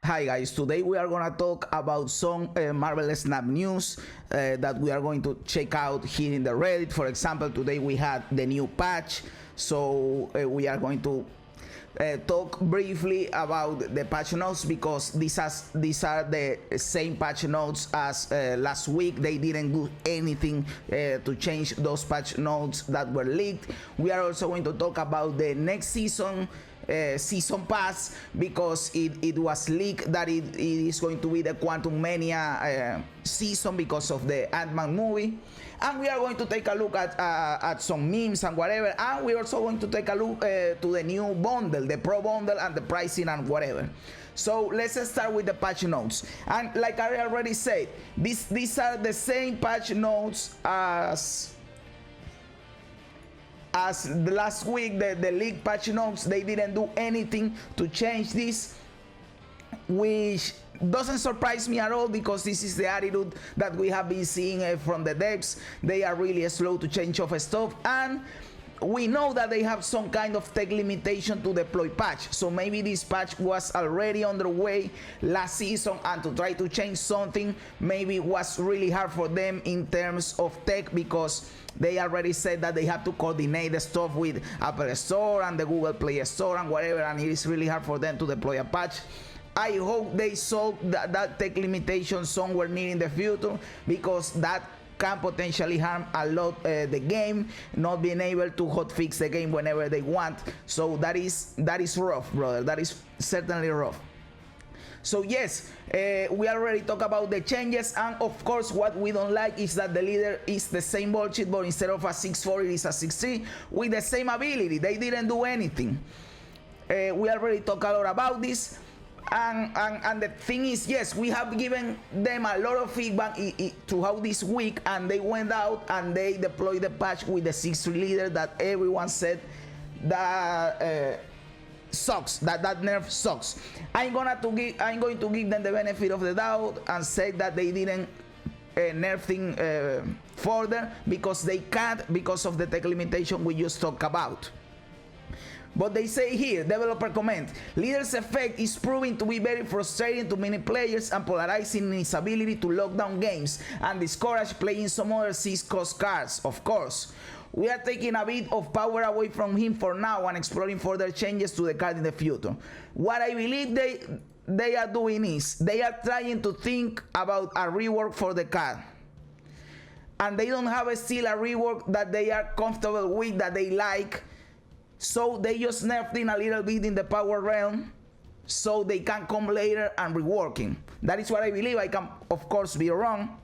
Hi guys, today we are gonna talk about some Marvel Snap news that we are going to check out here in the Reddit. For example, today we had the new patch, so we are going to talk briefly about the patch notes because these are the same patch notes as last week. They didn't do anything to change those patch notes that were leaked. We are also going to talk about the next season pass because it was leaked that it is going to be the Quantumania season because of the Ant-Man movie, and we are going to take a look at some memes and whatever, and we're also going to take a look to the new bundle, the Pro bundle, and the pricing and whatever. So let's start with the patch notes, and like I already said, these are the same patch notes as the last week. The league patch notes, they didn't do anything to change this, which doesn't surprise me at all because this is the attitude that we have been seeing from the devs. They are really slow to change of stuff, and we know that they have some kind of tech limitation to deploy patch, so maybe this patch was already underway last season, and to try to change something maybe was really hard for them in terms of tech because they already said that they have to coordinate the stuff with Apple Store and the Google Play Store and whatever, and it is really hard for them to deploy a patch. I hope they solve that tech limitation somewhere near in the future, because that can potentially harm a lot the game, not being able to hotfix the game whenever they want. So that is rough, brother. That is certainly rough. So yes, we already talked about the changes, and of course what we don't like is that the leader is the same bullshit, but instead of a 6-4 it is a 6-3 with the same ability. They didn't do anything. We already talked a lot about this, and the thing is, yes, we have given them a lot of feedback throughout this week, and they went out and they deployed the patch with the 6-3 leader that everyone said that sucks, that nerf sucks. I'm going to give them the benefit of the doubt and say that they didn't nerf thing further because they can't, because of the tech limitation we just talked about. But they say here, developer comment, leader's effect is proving to be very frustrating to many players and polarizing in its ability to lock down games and discourage playing some other 6-cost cards. Of course, we are taking a bit of power away from him for now and exploring further changes to the card in the future. What I believe they are doing is they are trying to think about a rework for the card, and they don't have still a rework that they are comfortable with, that they like. So they just nerfed in a little bit in the power realm so they can come later and reworking. That is what I believe. I can of course be wrong,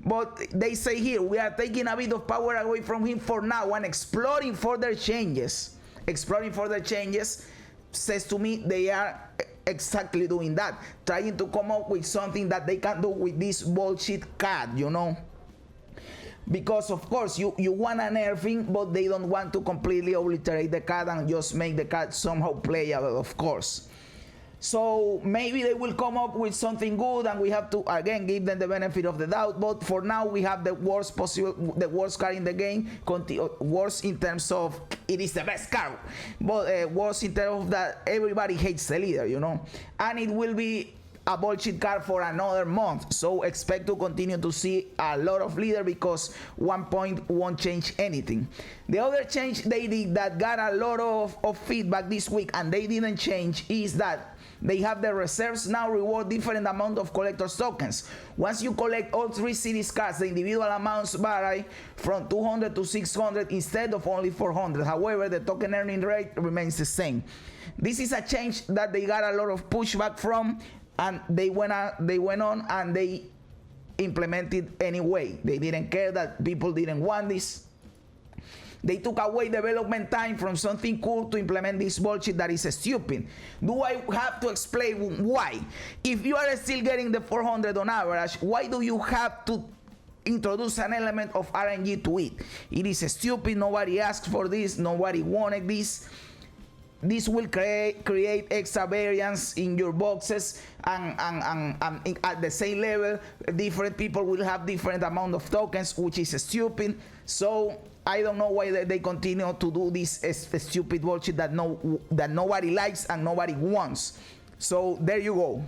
but they say here we are taking a bit of power away from him for now and exploring further changes. Exploring further changes says to me they are exactly doing that, trying to come up with something that they can do with this bullshit card, you know. Because of course you want an nerfing, but they don't want to completely obliterate the card and just make the card somehow playable, of course. So maybe they will come up with something good, and we have to again give them the benefit of the doubt. But for now we have the worst card in the game, worst in terms of it is the best card, but worst in terms of that everybody hates the leader, you know, and it will be a bullshit card for another month. So expect to continue to see a lot of leader because 1 point won't change anything. The other change they did that got a lot of feedback this week and they didn't change is that they have the reserves now reward different amount of collector's tokens. Once you collect all 3 series cards, the individual amounts vary from 200 to 600 instead of only 400. However, the token earning rate remains the same. This is a change that they got a lot of pushback from, and they went on and they implemented anyway. They didn't care that people didn't want this. They took away development time from something cool to implement this bullshit that is stupid. Do I have to explain why? If you are still getting the 400 on average, why do you have to introduce an element of RNG to it? It is stupid. Nobody asked for this. Nobody wanted this. This will create extra variance in your boxes, and at the same level different people will have different amount of tokens, which is stupid. So I don't know why they continue to do this stupid bullshit that nobody likes and nobody wants. So there you go.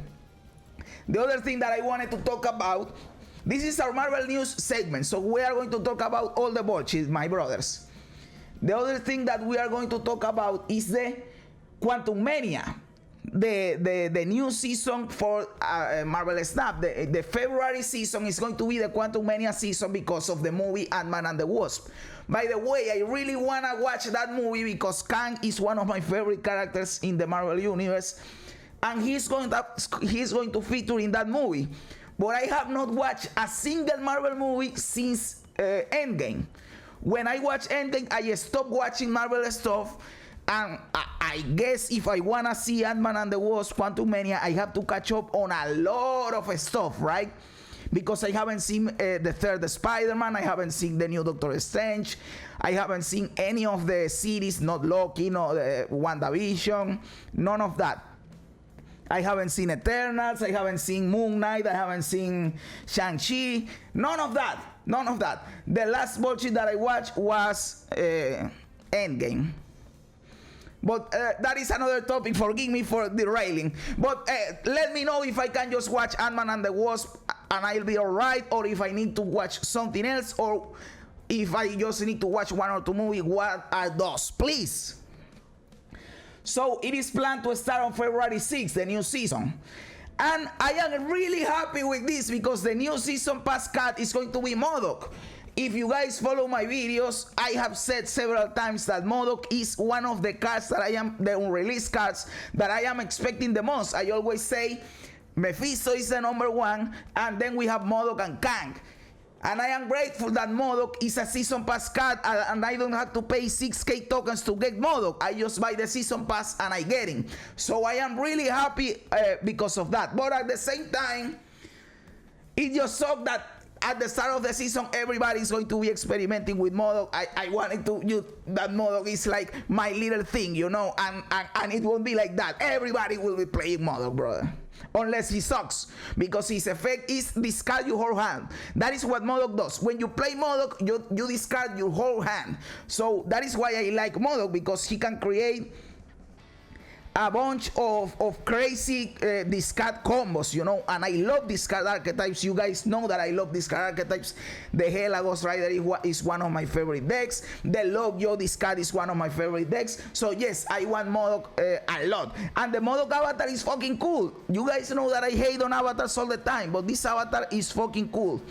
The other thing that I wanted to talk about, this is our Marvel News segment, so we are going to talk about all the bullshit, my brothers. The other thing that we are going to talk about is the Quantumania, the new season for Marvel Snap. The February season is going to be the Quantumania season because of the movie Ant-Man and the Wasp. By the way, I really want to watch that movie because Kang is one of my favorite characters in the Marvel Universe, and he's going to feature in that movie. But I have not watched a single Marvel movie since Endgame. When I watched Endgame, I stopped watching Marvel stuff, and I guess if I want to see Ant-Man and the Wasp Quantumania, I have to catch up on a lot of stuff, right? Because I haven't seen the third Spider-Man, I haven't seen the new Doctor Strange, I haven't seen any of the series, not Loki, no WandaVision, none of that. I haven't seen Eternals, I haven't seen Moon Knight, I haven't seen Shang-Chi, none of that. The last bullshit that I watched was Endgame. But that is another topic, forgive me for derailing. But let me know if I can just watch Ant-Man and the Wasp and I'll be alright, or if I need to watch something else, or if I just need to watch one or two movies. What are those, please? So it is planned to start on February 6th, the new season. And I am really happy with this because the new season pass cut is going to be MODOK. If you guys follow my videos, I have said several times that MODOK is one of the cards that the unreleased cards that I am expecting the most. I always say Mephisto is the number one, and then we have MODOK and Kang. And I am grateful that MODOK is a season pass card, and I don't have to pay 6k tokens to get MODOK. I just buy the season pass and I get him. So I am really happy because of that. But at the same time, it just sucks that at the start of the season, everybody is going to be experimenting with MODOK. I wanted to use that MODOK is like my little thing, you know, and it won't be like that. Everybody will be playing MODOK, brother. Unless he sucks, because his effect is discard your whole hand. That is what MODOK does. When you play MODOK, you discard your whole hand. So that is why I like MODOK, because he can create a bunch of crazy discard combos, you know, and I love discard archetypes. You guys know that I love discard archetypes. The Hela Ghost Rider is one of my favorite decks. The Lockjaw discard is one of my favorite decks. So yes, I want MODOK a lot. And the MODOK avatar is fucking cool. You guys know that I hate on avatars all the time, but this avatar is fucking cool.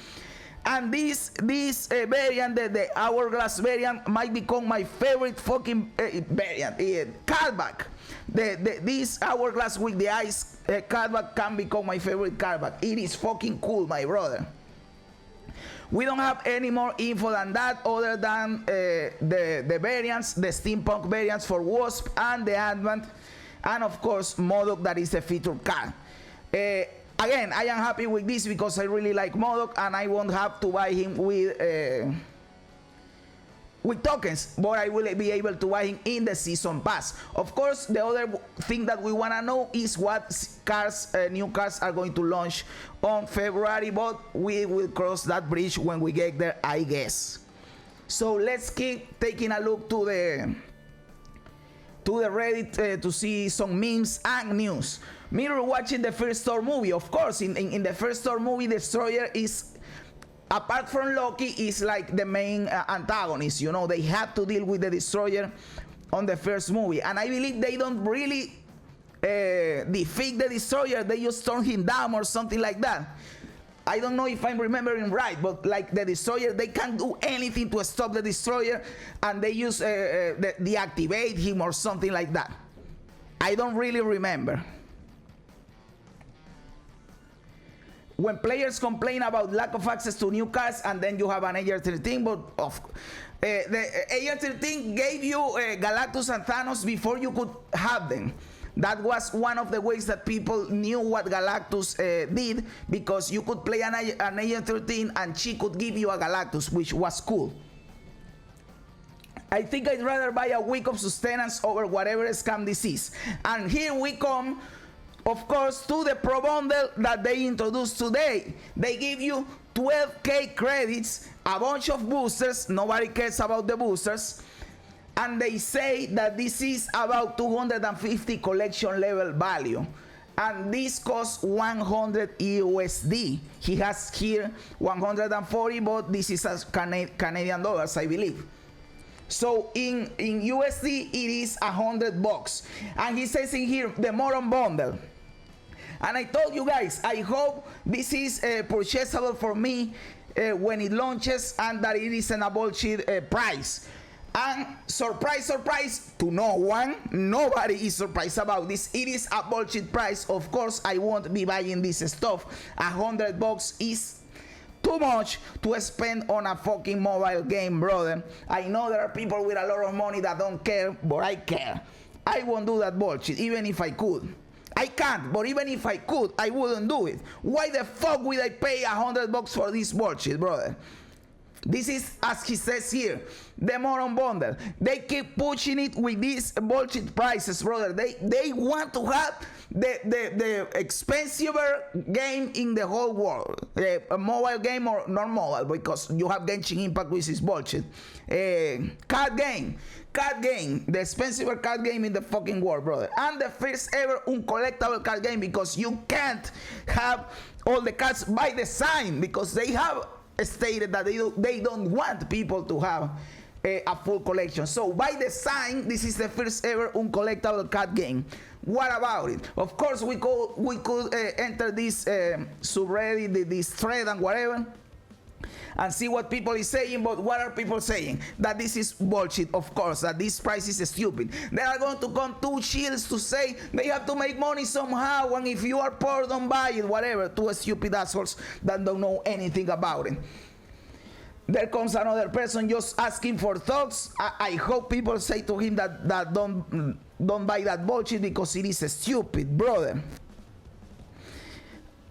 And this variant, the Hourglass variant, might become my favorite fucking variant. Cardback. This Hourglass with the ice cardback can become my favorite cardback. It is fucking cool, my brother. We don't have any more info than that, other than the variants, the steampunk variants for Wasp and the Ant-Man, and of course MODOK, that is a featured card. Again, I am happy with this because I really like MODOK, and I won't have to buy him with tokens, but I will be able to buy him in the season pass. Of course, the other thing that we want to know is what cards, new cards are going to launch on February, but we will cross that bridge when we get there, I guess. So let's keep taking a look to the Reddit to see some memes and news. Mirror watching the First Thor movie. Of course, in the First Thor movie, Destroyer is, apart from Loki, is like the main antagonist. You know, they have to deal with the Destroyer on the first movie, and I believe they don't really defeat the Destroyer. They just turn him down or something like that. I don't know if I'm remembering right, but like the Destroyer, they can't do anything to stop the Destroyer, and they use deactivate him or something like that. I don't really remember. When players complain about lack of access to new cards, and then you have an AR-13, but the AR-13 gave you Galactus and Thanos before you could have them. That was one of the ways that people knew what Galactus did, because you could play an AR-13 and she could give you a Galactus, which was cool. I think I'd rather buy a week of sustenance over whatever scam this is. And here we come, of course, to the Pro Bundle that they introduced today. They give you 12k credits, a bunch of boosters. Nobody cares about the boosters. And they say that this is about 250 collection level value. and this costs 100 USD. He has here 140, but this is as Canadian dollars, I believe. So in USD it is $100, and he says in here the moron bundle. And I told you guys, I hope this is purchasable for me when it launches, and that it isn't a bullshit price. And surprise, surprise to no one, nobody is surprised about this. It is a bullshit price. Of course, I won't be buying this stuff. $100 is too much to spend on a fucking mobile game, brother. I know there are people with a lot of money that don't care, but I care. I won't do that bullshit, even if I could. I can't, but even if I could, I wouldn't do it. Why the fuck would I pay $100 for this bullshit, brother? This is, as he says here, the moron bundle. They keep pushing it with these bullshit prices, brother. They want to have the expensive game in the whole world. A mobile game or not mobile, because you have Genshin Impact, which is bullshit. Card game, the expensive card game in the fucking world, brother. And the first ever uncollectible card game, because you can't have all the cards by design, because they have stated that they don't want people to have a full collection. So by design, this is the first ever uncollectible card game. What about it? Of course, we could enter this subreddit, this thread and whatever, and see what people is saying. But what are people saying? That this is bullshit, of course, that this price is stupid. There are going to come two shields to say they have to make money somehow, and if you are poor, don't buy it, whatever. Two stupid assholes that don't know anything about it. There comes another person just asking for thoughts. I hope people say to him that don't buy that bullshit, because it is stupid, brother.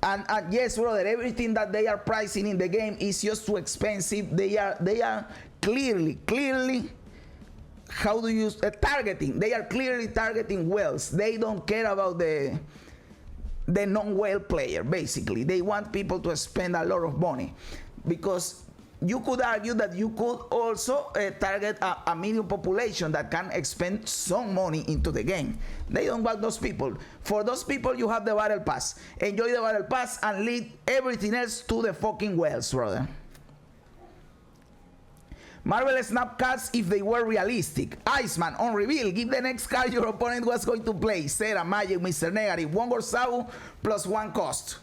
And yes, brother, everything that they are pricing in the game is just too expensive. They are clearly, how do you targeting? They are clearly targeting whales. They don't care about the non-whale player. Basically, they want people to spend a lot of money, because you could argue that you could also target a medium population that can spend some money into the game. They don't want those people. For those people, you have the battle pass. Enjoy the battle pass and lead everything else to the fucking whales, brother. Marvel snap cards if they were realistic. Iceman on reveal. Give the next card your opponent was going to play. Sarah, Magic, Mr. Negative. One Gorsabu plus one cost.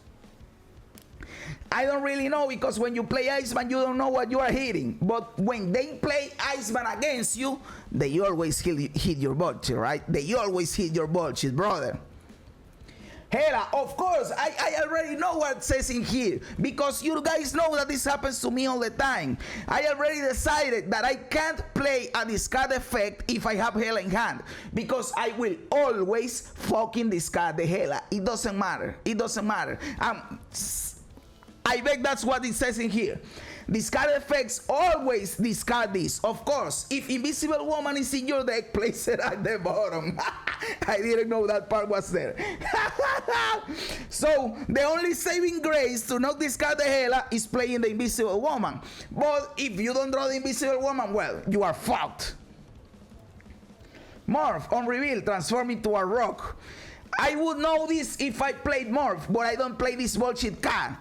I don't really know, because when you play Iceman, you don't know what you are hitting. But when they play Iceman against you, they always hit your bullshit, right? They always hit your bullshit, brother. Hela, of course, I already know what it says in here, because you guys know that this happens to me all the time. I already decided that I can't play a discard effect if I have Hela in hand, because I will always fucking discard the Hela. It doesn't matter. It doesn't matter. I bet that's what it says in here. Discard effects, always discard this. Of course, if Invisible Woman is in your deck, place it at the bottom. I didn't know that part was there. So, the only saving grace to not discard the Hela is playing the Invisible Woman. But if you don't draw the Invisible Woman, well, you are fucked. Morph, on reveal, transform into a rock. I would know this if I played Morph, but I don't play this bullshit card.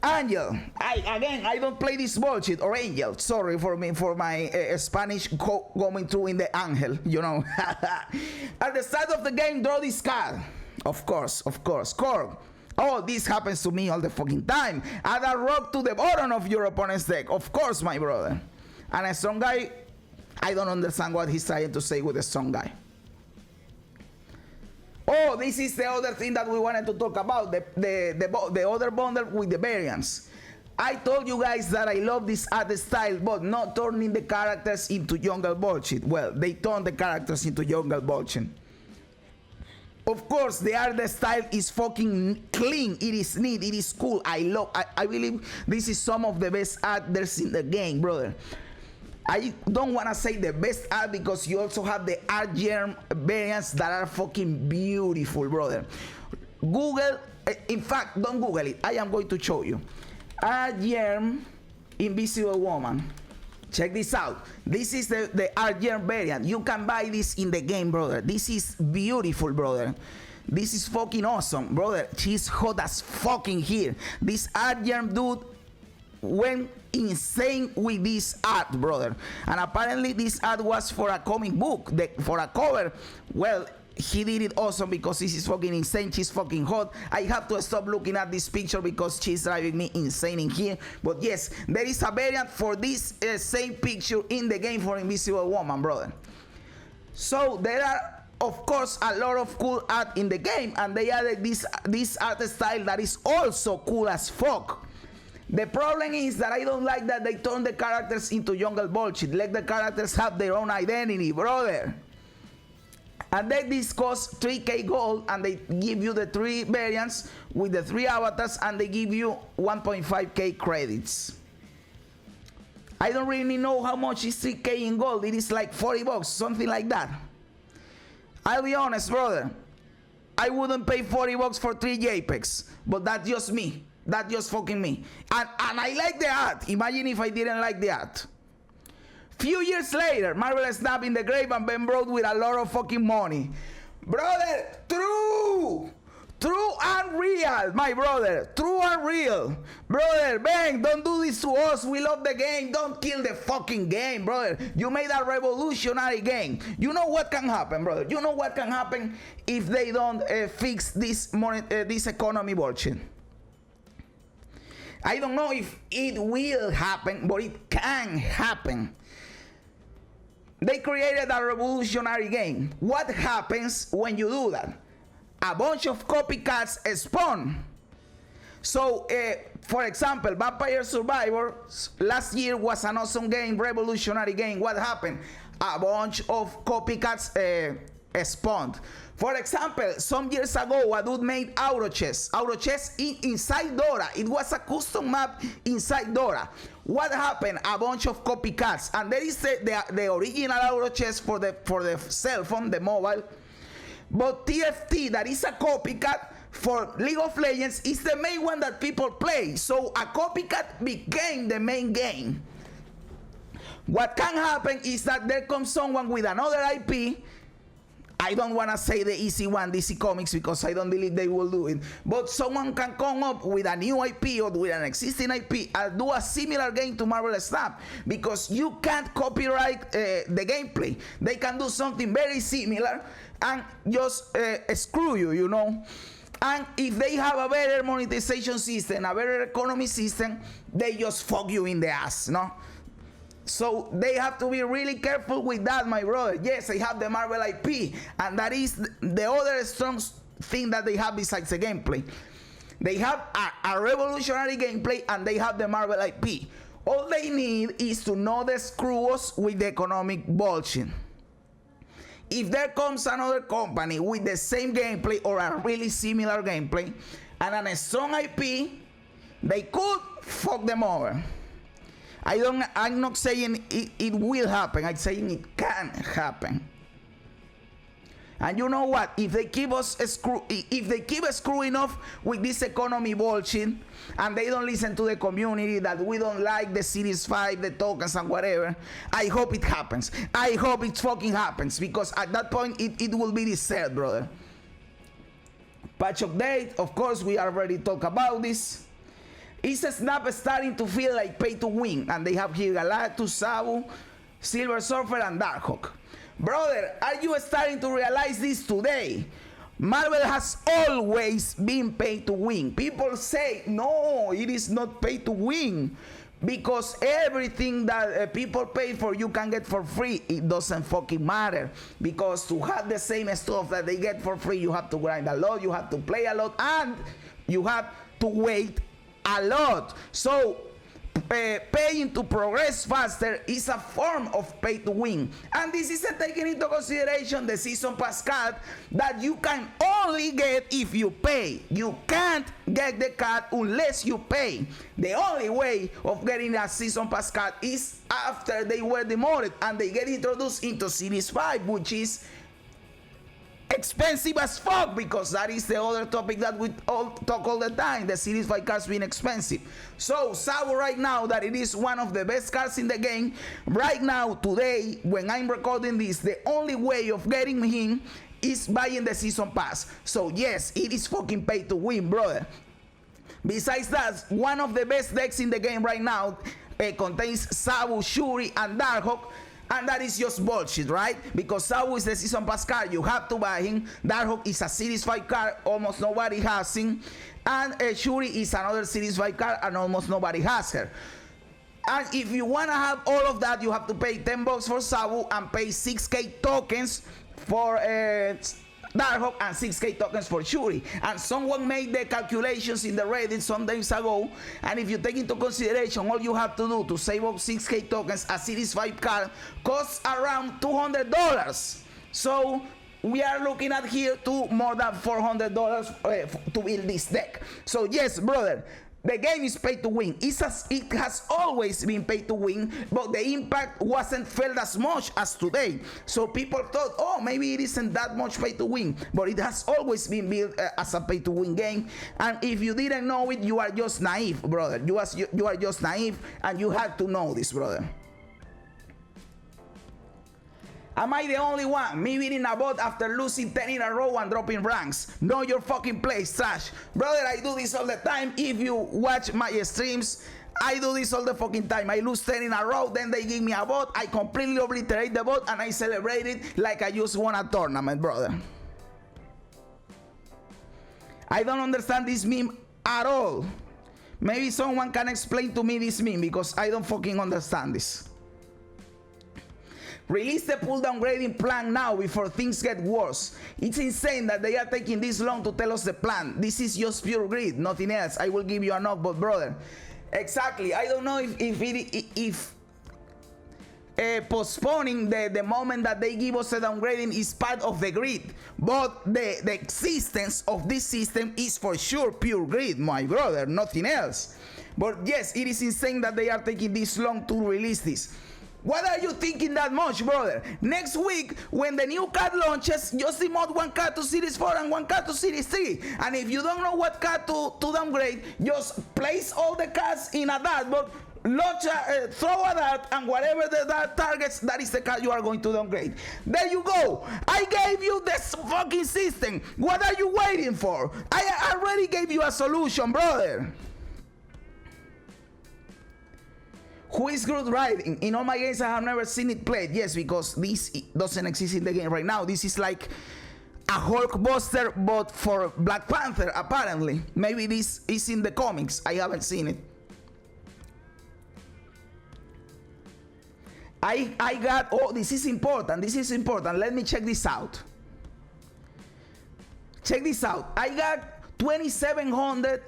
Angel, I don't play this bullshit, or Angel, sorry for my Spanish going through in the Angel, you know. At the start of the game, draw this card. Of course. Core. Oh, this happens to me all the fucking time. Add a rock to the bottom of your opponent's deck. Of course, my brother. And a strong guy, I don't understand what he's trying to say with a strong guy. Oh, this is the other thing that we wanted to talk about, the other bundle with the variants. I told you guys that I love this art style, but not turning the characters into jungle bullshit. Well, they turn the characters into jungle bullshit. Of course, the art style is fucking clean. It is neat. It is cool. I believe this is some of the best art there's in the game, brother. I don't want to say the best art, because you also have the art germ variants that are fucking beautiful, brother. Google, in fact, don't Google it. I am going to show you. Art germ Invisible Woman. Check this out. This is the art germ variant. You can buy this in the game, brother. This is beautiful, brother. This is fucking awesome, brother. She's hot as fucking here. This Argent dude went insane with this art, brother. And apparently this art was for a comic book, for a cover. Well, he did it awesome because this is fucking insane. She's fucking hot. I have to stop looking at this picture because she's driving me insane in here. But yes, there is a variant for this same picture in the game for Invisible Woman, brother. So there are, of course, a lot of cool art in the game, and they added this art style that is also cool as fuck. The problem is that I don't like that they turn the characters into jungle bullshit. Let the characters have their own identity, brother. And then this costs 3k gold, and they give you the 3 variants with the 3 avatars, and they give you 1.5k credits. I don't really know how much is 3k in gold. It is like 40 bucks, something like that. I'll be honest, brother. I wouldn't pay 40 bucks for 3 JPEGs, but that's just me. That's just fucking me. And I like the art. Imagine if I didn't like the art. Few years later, Marvel Snap in the grave and Ben brought with a lot of fucking money. Brother, true unreal, my brother. True unreal. Brother, Ben, don't do this to us. We love the game. Don't kill the fucking game, brother. You made a revolutionary game. You know what can happen, brother? You know what can happen if they don't fix this economy bullshit? I don't know if it will happen, but it can happen. They created a revolutionary game. What happens when you do that? A bunch of copycats spawn. So, for example, Vampire Survivors last year was an awesome game, revolutionary game. What happened? A bunch of copycats spawned. For example, some years ago, a dude made Autochess. Autochess inside Dora. It was a custom map inside Dora. What happened? A bunch of copycats. And there is the original Autochess for the cell phone, the mobile. But TFT, that is a copycat for League of Legends, is the main one that people play. So a copycat became the main game. What can happen is that there comes someone with another IP. I don't want to say the easy one, DC Comics, because I don't believe they will do it. But someone can come up with a new IP or with an existing IP and do a similar game to Marvel Snap, because you can't copyright the gameplay. They can do something very similar and just screw you, you know. And if they have a better monetization system, a better economy system, they just fuck you in the ass, no? So they have to be really careful with that, my brother. Yes, they have the Marvel IP, and that is the other strong thing that they have besides the gameplay. They have a revolutionary gameplay, and they have the Marvel IP. All they need is to know the screw us with the economic bullshit. If there comes another company with the same gameplay or a really similar gameplay and a strong IP, they could fuck them over. I'm not saying it will happen. I'm saying it can happen. And you know what? If they keep screwing off with this economy bullshit, and they don't listen to the community, that we don't like the Series 5, the tokens and whatever, I hope it happens. I hope it fucking happens, because at that point it will be deserved, brother. Patch update, of course, we already talked about this. Is Snap starting to feel like pay to win? And they have here Galactus, Sabu, Silver Surfer, and Darkhawk. Brother, are you starting to realize this today? Marvel has always been pay to win. People say, no, it is not pay to win, because everything that people pay for, you can get for free. It doesn't fucking matter, because to have the same stuff that they get for free, you have to grind a lot, you have to play a lot, and you have to wait a lot. So paying to progress faster is a form of pay to win, and this is taking into consideration the season pass card that you can only get if you pay. You can't get the card unless you pay. The only way of getting a season pass card is after they were demoted and they get introduced into Series 5, which is expensive as fuck, because that is the other topic that we all talk all the time, the Series 5 cards being expensive. So Sabu right now, that it is one of the best cards in the game right now, today when I'm recording this, the only way of getting him is buying the season pass. So yes, it is fucking pay to win, brother. Besides that, one of the best decks in the game right now contains Sabu, Shuri, and Darkhawk. And that is just bullshit, right? Because Sabu is the season pass card, you have to buy him. Darkhawk is a Series 5 card, almost nobody has him. And Shuri is another Series 5 card, and almost nobody has her. And if you want to have all of that, you have to pay $10 for Sabu and pay 6k tokens for Darkhawk and 6k tokens for Shuri. And someone made the calculations in the Reddit some days ago, and if you take into consideration all you have to do to save up 6k tokens, a Series 5 card costs around $200. So we are looking at here to more than $400 to build this deck. So yes, brother, the game is pay to win. It has always been pay to win, but the impact wasn't felt as much as today. So people thought, oh, maybe it isn't that much pay to win, but it has always been built as a pay to win game. And if you didn't know it, you are just naive, brother. You are just naive, and you had to know this, brother. Am I the only one? Me beating a bot after losing 10 in a row and dropping ranks. Know your fucking place, trash. Brother, I do this all the time. If you watch my streams, I do this all the fucking time. I lose 10 in a row, then they give me a bot. I completely obliterate the bot, and I celebrate it like I just won a tournament, brother. I don't understand this meme at all. Maybe someone can explain to me this meme, because I don't fucking understand this. Release the pull downgrading plan now before things get worse. It's insane that they are taking this long to tell us the plan. This is just pure greed, nothing else. I will give you a knock, but brother, exactly. I don't know if postponing the moment that they give us a downgrading is part of the greed, but the existence of this system is for sure pure greed, my brother, nothing else. But yes, it is insane that they are taking this long to release this. What are you thinking that much, brother? Next week, when the new card launches, just emote one card to Series 4 and one card to Series 3. And if you don't know what card to downgrade, just place all the cards in a dartboard, launch throw a dart, and whatever the dart targets, that is the card you are going to downgrade. There you go. I gave you this fucking system. What are you waiting for? I already gave you a solution, brother. Who is Groot riding? In all my games, I have never seen it played. Yes, because this doesn't exist in the game right now. This is like a Hulkbuster, but for Black Panther, apparently. Maybe this is in the comics. I haven't seen it. I got, oh, this is important. This is important. Let me check this out. Check this out. I got 2,700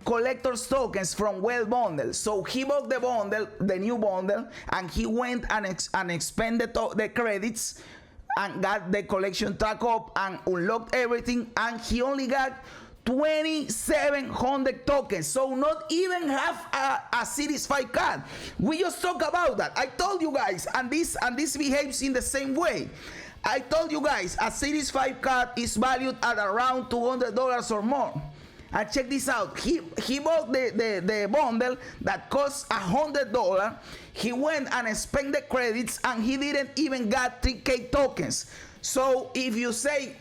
collector's tokens from Well Bundle. So he bought the bundle, the new bundle, and he went and expended the credits and got the collection track up and unlocked everything, and he only got 2,700 tokens. So not even half a Series 5 card. We just talked about that. I told you guys, and this behaves in the same way. I told you guys a Series 5 card is valued at around $200 or more. And check this out. He bought the bundle that costs $100. He went and spent the credits, and he didn't even got 3k tokens. So if you say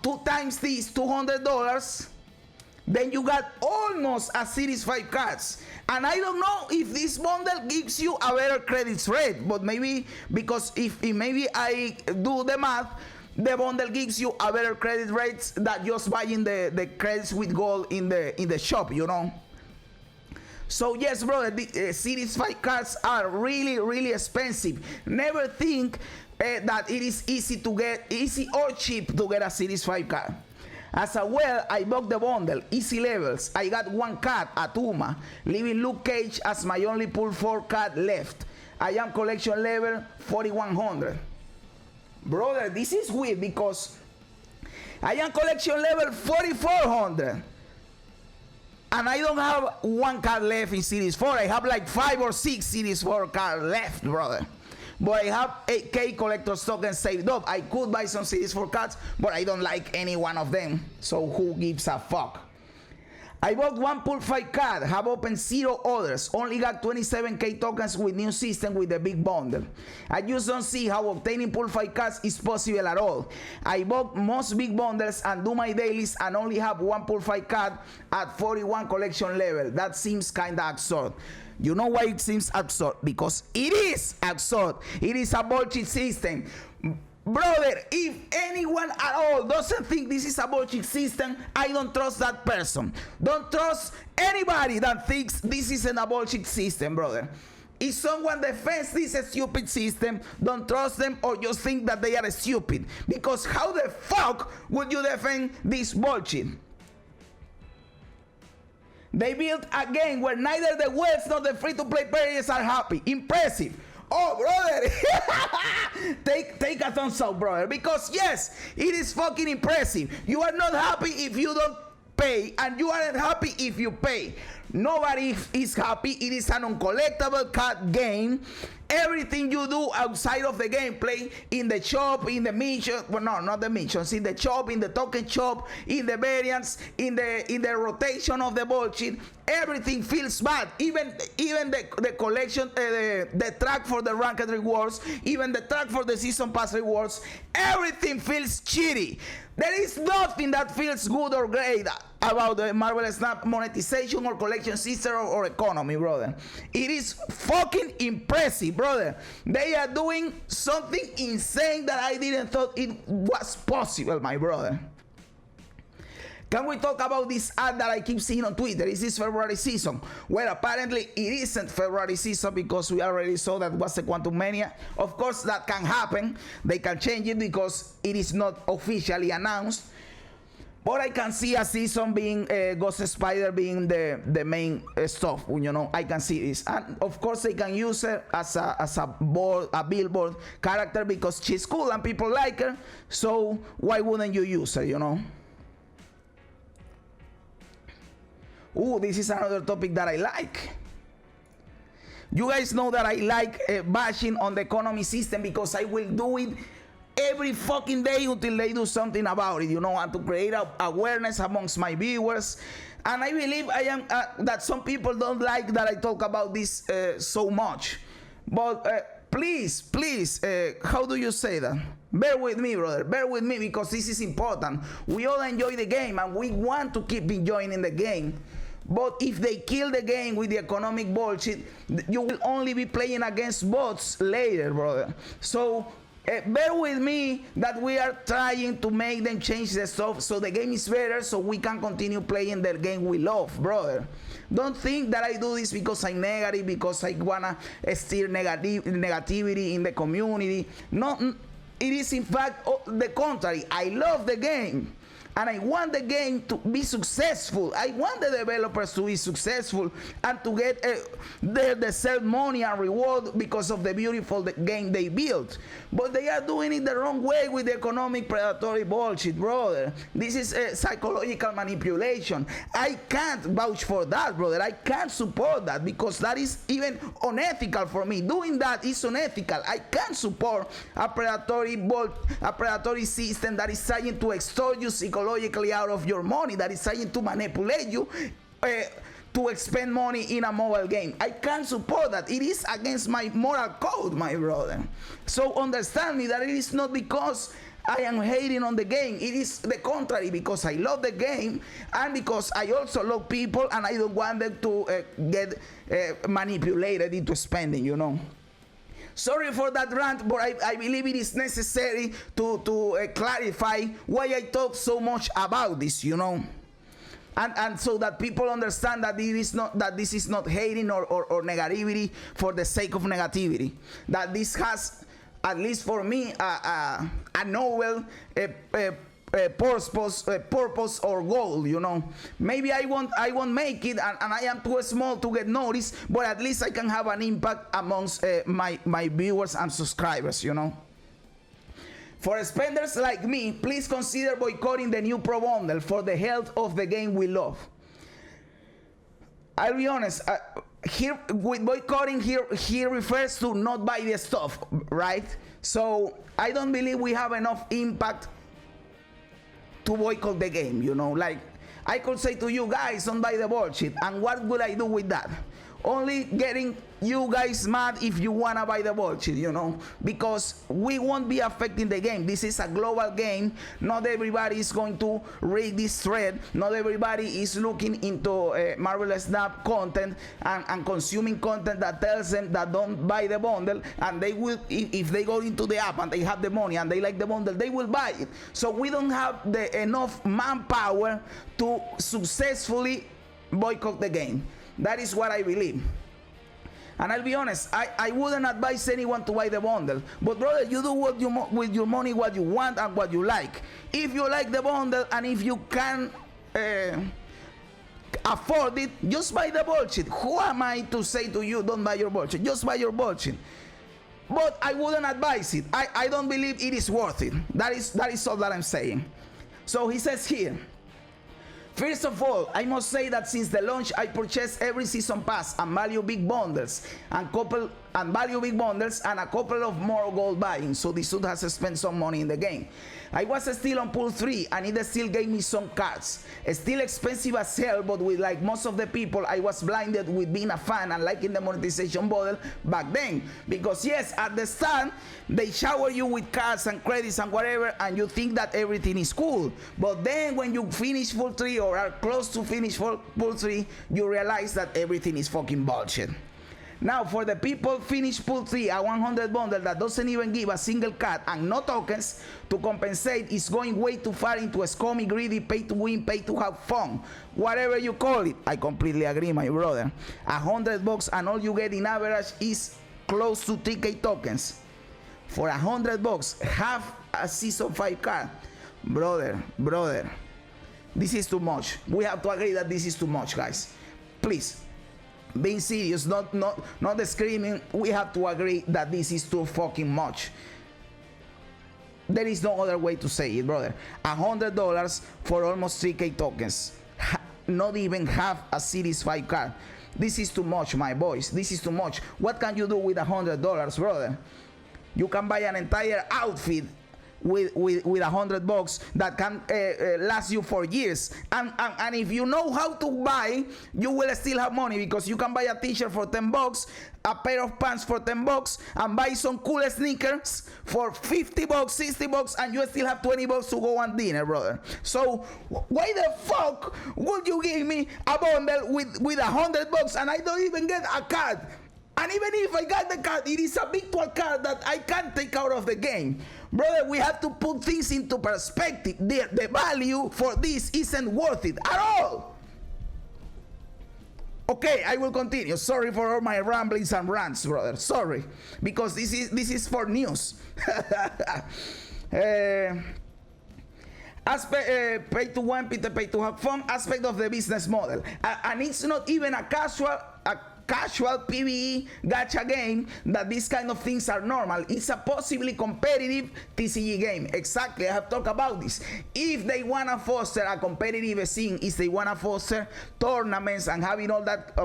2 times this $200, then you got almost a Series 5 cards. And I don't know if this bundle gives you a better credits rate, but maybe, because if maybe I do the math, the bundle gives you a better credit rates than just buying the credits with gold in the shop, you know. So yes, brother, the Series 5 cards are really, really expensive. Never think that it is easy or cheap to get a Series 5 card. As well, I bought the bundle, easy levels. I got 1 card, Atuma, leaving Luke Cage as my only pull 4 card left. I am collection level 4100. Brother, this is weird because I am collection level 4400 and I don't have 1 card left in Series 4. I have like 5 or 6 Series 4 cards left, brother. But I have 8k collector's tokens saved up. I could buy some Series 4 cards, but I don't like any one of them. So who gives a fuck? I bought one pool fight card, have opened 0 others, only got 27k tokens with new system with the big bundle. I just don't see how obtaining pool fight cards is possible at all. I bought most big bundles and do my dailies and only have one pool fight card at 41 collection level. That seems kinda absurd. You know why it seems absurd? Because it is absurd. It is a bullshit system. Brother, if anyone at all doesn't think this is a bullshit system, I don't trust that person. Don't trust anybody that thinks this isn't a bullshit system, brother. If someone defends this stupid system, don't trust them or just think that they are stupid. Because how the fuck would you defend this bullshit? They built a game where neither the whales nor the free-to-play players are happy. Impressive. Oh, brother. take a thumbs up, brother, because yes, it is fucking impressive. You are not happy if you don't pay, and you aren't happy if you pay. Nobody is happy. It is an uncollectible card game. Everything you do outside of the gameplay, in the shop, in the mission, well, no, not the missions, in the shop, in the token shop, in the variants, in the rotation of the bullshit, everything feels bad. Even the collection, the track for the ranked rewards, even the track for the season pass rewards, everything feels shitty. There is nothing that feels good or great about the Marvel Snap monetization or collection system or economy, brother. It is fucking impressive, brother. They are doing something insane that I didn't thought it was possible, my brother. Can we talk about this ad that I keep seeing on Twitter? Is this February season? Well, apparently it isn't February season because we already saw that was the Quantumania. Of course, that can happen. They can change it because it is not officially announced. But I can see a season being Ghost Spider being the main stuff. You know, I can see this, and of course they can use her as a billboard character because she's cool and people like her. So why wouldn't you use her? You know. Ooh, this is another topic that I like. You guys know that I like bashing on the economy system because I will do it every fucking day until they do something about it, you know, and to create awareness amongst my viewers. And I believe I am that some people don't like that I talk about this so much. But please, how do you say that? Bear with me, brother. Bear with me because this is important. We all enjoy the game and we want to keep enjoying in the game. But if they kill the game with the economic bullshit, you will only be playing against bots later, brother. So bear with me that we are trying to make them change the stuff so the game is better so we can continue playing the game we love, brother. Don't think that I do this because I'm negative, because I wanna steer negativity in the community. No, it is in fact the contrary. I love the game. And I want the game to be successful. I want the developers to be successful and to get their deserved money and reward because of the beautiful game they built. But they are doing it the wrong way with the economic predatory bullshit, brother. This is psychological manipulation. I can't vouch for that, brother. I can't support that because that is even unethical for me. Doing that is unethical. I can't support a predatory system that is trying to extort you psychologically out of your money, that is trying to manipulate you to expend money in a mobile game. I can't support that. It is against my moral code, my brother. So understand me that it is not because I am hating on the game. It is the contrary, because I love the game and because I also love people and I don't want them to get manipulated into spending, you know. Sorry for that rant, but I believe it is necessary to clarify why I talk so much about this, you know, and so that people understand that this is not hating or negativity for the sake of negativity. That this has, at least for me, a novel purpose or goal, you know. Maybe I won't make it and I am too small to get noticed, but at least I can have an impact amongst my viewers and subscribers, you know. For spenders like me, please consider boycotting the new Pro Bundle for the health of the game we love. I'll be honest, here with boycotting here refers to not buy the stuff, right? So I don't believe we have enough impact to boycott the game, you know. Like, I could say to you guys, don't buy the bullshit. And what would I do with that? Only getting you guys mad if you wanna buy the bullshit, you know, because we won't be affecting the game. This is a global game. Not everybody is going to read this thread. Not everybody is looking into Marvelous Snap content and consuming content that tells them that don't buy the bundle, and they will, if they go into the app and they have the money and they like the bundle, they will buy it. So we don't have the enough manpower to successfully boycott the game. That is what I believe. And I'll be honest, I wouldn't advise anyone to buy the bundle. But brother, you do with your money what you want and what you like. If you like the bundle and if you can afford it, just buy the bullshit. Who am I to say to you, don't buy your bullshit? Just buy your bullshit. But I wouldn't advise it. I don't believe it is worth it. That is all that I'm saying. So he says here, first of all, I must say that since the launch, I purchased every season pass and value big bundles and a couple of more gold buying. So this dude has spent some money in the game. I was still on pool 3 and it still gave me some cards. Still expensive as hell, but with like most of the people, I was blinded with being a fan and liking the monetization model back then. Because yes, at the start, they shower you with cards and credits and whatever, and you think that everything is cool. But then when you finish pool 3 or are close to finish pool 3, you realize that everything is fucking bullshit. Now, for the people finish pool 3, a 100 bundle that doesn't even give a single card and no tokens to compensate is going way too far into a scummy, greedy, pay to win, pay to have fun, whatever you call it. I completely agree, my brother. $100 and all you get in average is close to 3K tokens. For $100, half a season 5 card. Brother, this is too much. We have to agree that this is too much, guys. Please. Being serious, not the screaming. We have to agree that this is too fucking much. There is no other way to say it, brother. $100 for almost 3K tokens. Not even half a Series 5 card. This is too much, my boys. This is too much. What can you do with $100, brother? You can buy an entire outfit with $100 that can last you for years, and if you know how to buy, you will still have money, because you can buy a t-shirt for $10, a pair of pants for $10, and buy some cool sneakers for $50, $60, and you still have $20 to go on dinner, brother. So why the fuck would you give me a bundle with $100 and I don't even get a card? And even if I got the card, it is a virtual card that I can't take out of the game. Brother, we have to put things into perspective. The value for this isn't worth it at all. Okay, I will continue. Sorry for all my ramblings and rants, brother. Sorry, because this is for news. Pay to win, pay to have fun aspect of the business model, and it's not even a casual PvE gacha game that these kind of things are normal. It's a possibly competitive TCG game. Exactly, I have talked about this. If they wanna foster a competitive scene, if they wanna foster tournaments and having all that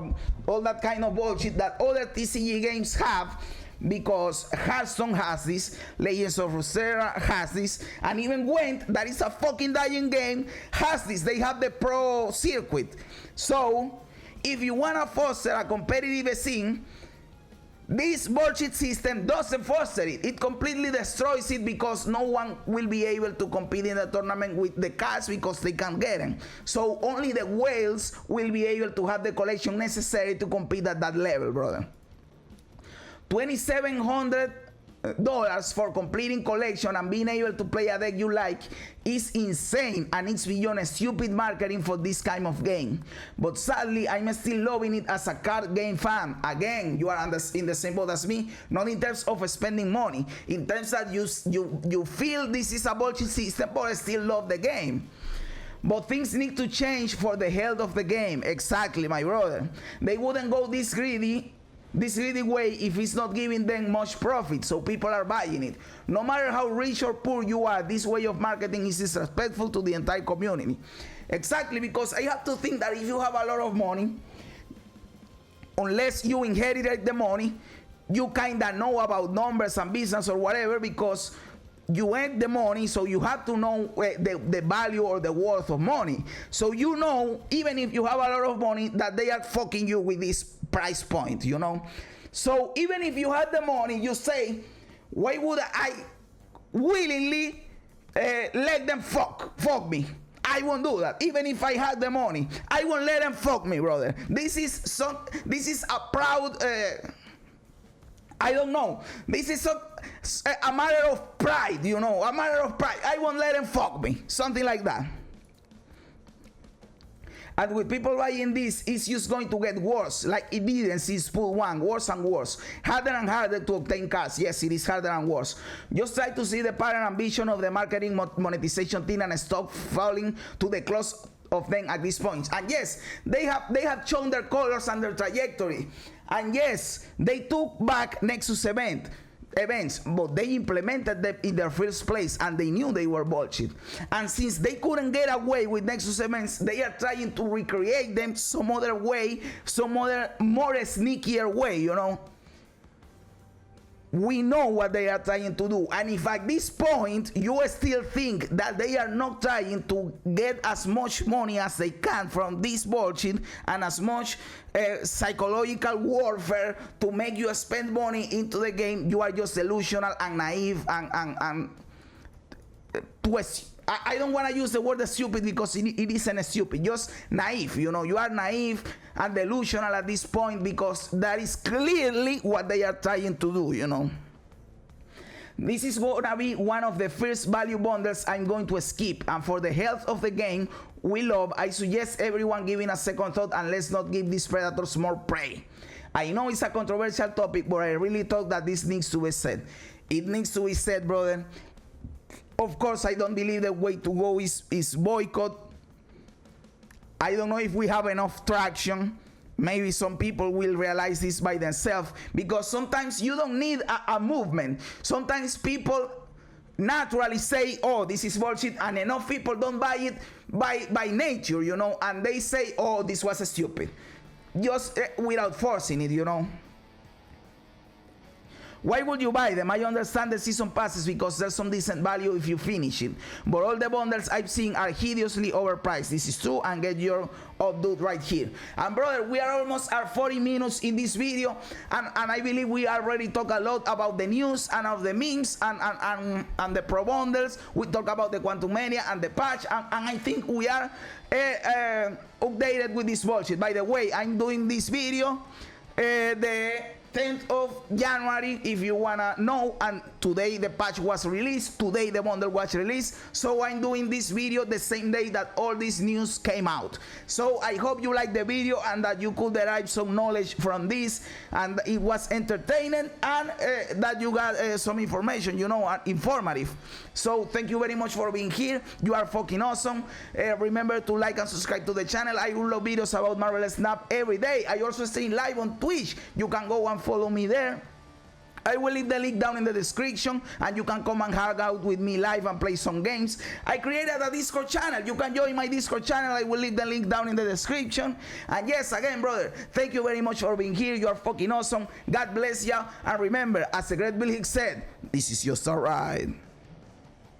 kind of bullshit that other TCG games have, because Hearthstone has this, Legends of Runeterra has this, and even Gwent, that is a fucking dying game, has this. They have the pro circuit. So if you want to foster a competitive scene, this bullshit system doesn't foster it. It completely destroys it, because no one will be able to compete in the tournament with the cards because they can't get them. So only the whales will be able to have the collection necessary to compete at that level, brother. $2,700 for completing collection and being able to play a deck you like is insane, and it's beyond stupid marketing for this kind of game. But sadly, I'm still loving it as a card game fan. Again, you are in the same boat as me, not in terms of spending money, in terms that you feel this is a bullshit system, but I still love the game. But things need to change for the health of the game. Exactly, my brother. They wouldn't go this greedy way if it's not giving them much profit, so people are buying it. No matter how rich or poor you are, this way of marketing is disrespectful to the entire community. Exactly, because I have to think that if you have a lot of money, unless you inherited the money, you kind of know about numbers and business or whatever, because you earn the money, so you have to know the value or the worth of money. So you know, even if you have a lot of money, that they are fucking you with this price point, you know. So even if you have the money, you say, why would I willingly let them fuck me? I won't do that. Even if I had the money, I won't let them fuck me, brother. This is a proud I don't know. This is a matter of pride, you know, a matter of pride. I won't let them fuck me, something like that. And with people buying this, it's just going to get worse. Like it didn't since pool one, worse and worse. Harder and harder to obtain cash. Yes, it is harder and worse. Just try to see the pattern and vision of the marketing monetization team and stop falling to the close of them at this point. And yes, they have shown their colors and their trajectory. And yes, they took back Nexus events, but they implemented them in their first place, and they knew they were bullshit. And since they couldn't get away with Nexus events, they are trying to recreate them some other way, some other more sneakier way, you know. We know what they are trying to do, and if at this point you still think that they are not trying to get as much money as they can from this bullshit and as much psychological warfare to make you spend money into the game, you are just delusional and naive and I don't want to use the word stupid because it isn't stupid, just naive, you know. You are naive and delusional at this point because that is clearly what they are trying to do, you know. This is going to be one of the first value bundles I'm going to skip, and for the health of the game we love, I suggest everyone giving a second thought and let's not give these predators more prey. I know it's a controversial topic, but I really thought that this needs to be said. It needs to be said, brother. Of course, I don't believe the way to go is boycott. I don't know if we have enough traction. Maybe some people will realize this by themselves, because sometimes you don't need a movement. Sometimes people naturally say, oh, this is bullshit, and enough people don't buy it by nature, you know, and they say, oh, this was stupid, just without forcing it, you know. Why would you buy them? I understand the season passes because there's some decent value if you finish it, but all the bundles I've seen are hideously overpriced. This is true, and get your update right here. And brother, we are almost at 40 minutes in this video, and I believe we already talked a lot about the news and of the memes and the pro bundles. We talk about the Quantumania and the patch, and I think we are updated with this bullshit. By the way, I'm doing this video the 10th of January, if you wanna know, and today the patch was released, today the bundle was released, so I'm doing this video the same day that all this news came out. So I hope you liked the video and that you could derive some knowledge from this, and it was entertaining, and that you got some information, you know, informative. So thank you very much for being here. You are fucking awesome. Remember to like and subscribe to the channel. I upload videos about Marvel Snap every day. I also stream live on Twitch. You can go and follow me there. I will leave the link down in the description, and you can come and hang out with me live and play some games. I created a Discord channel. You can join my Discord channel. I will leave the link down in the description. And yes, again, brother, thank you very much for being here. You are fucking awesome. God bless you. And remember, as the great Bill Hicks said, this is just a ride.